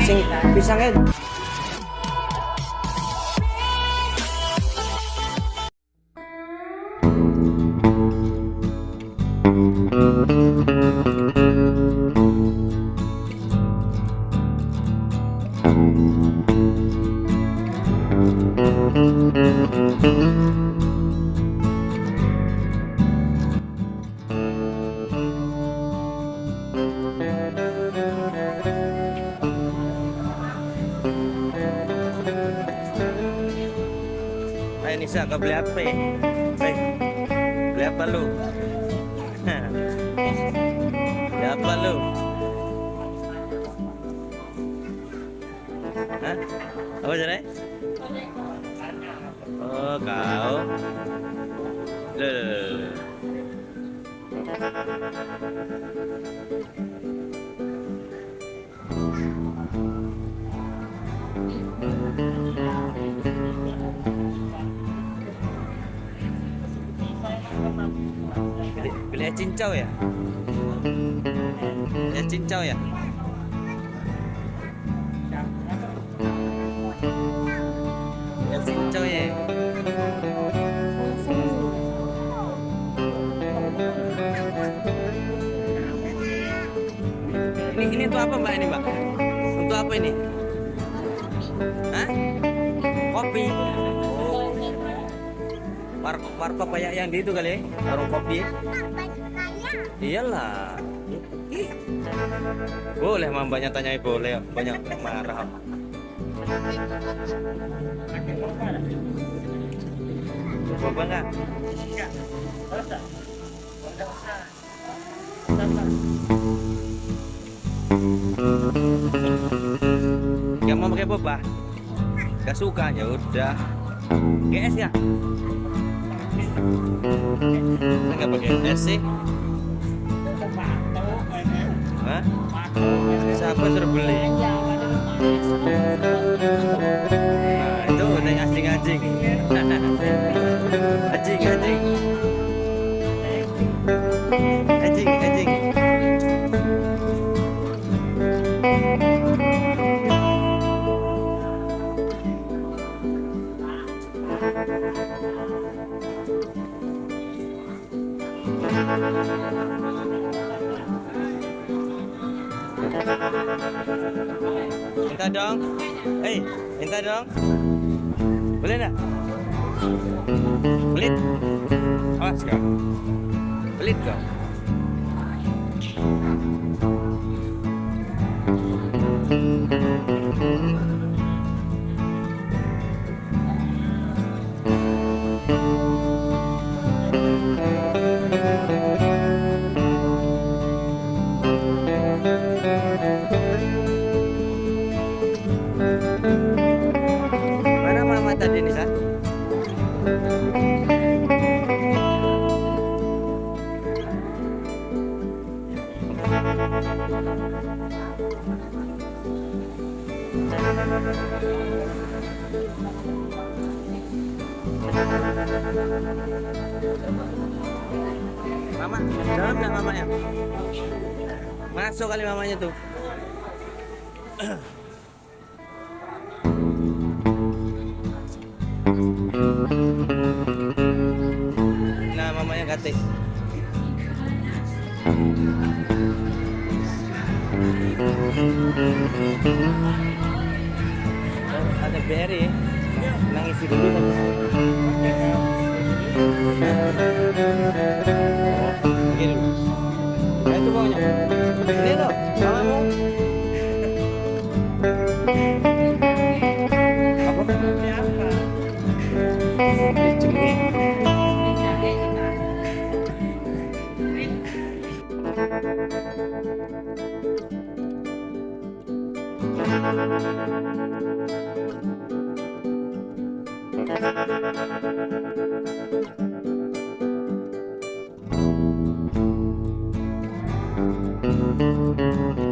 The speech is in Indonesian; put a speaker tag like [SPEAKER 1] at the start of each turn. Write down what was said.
[SPEAKER 1] Sing pisangnya. Ayo Nisa, kau beli apa? Beli apa lu? Beli apa lu? Hah? Apa cerai? Oh kau. Loh. Beli cincau ya? Ya cincau ya? Ya cincau ya? Ini untuk apa mbak ini mbak? Untuk apa ini? Hah? Kopi? Warkop kayak yang di itu kali, warung kopi. Iyalah. Boleh mbaknya tanyai, boleh, banyak marah. Coba enggak? Yang mau pakai boba? Gak suka, ya udah. GS ya? Enggak pakai es sih. Hah? Siapa suruh beli? Nah, itu udah anjing-anjing. Anjing-anjing. Anjing-anjing. Minta dong. Minta dong. Boleh enggak? Belit. Awas kau. Belit kau. Mana mama tadi Nisa? Mama, dalam nggak mamanya? Masuk kali mamanya tuh. Nah, mamanya kate. Ada Berry, nangis dulu kan. Begini. Nah, itu maunya. Ini loh, mamamu. Apa? Ini apa? Dicengin. Thank you.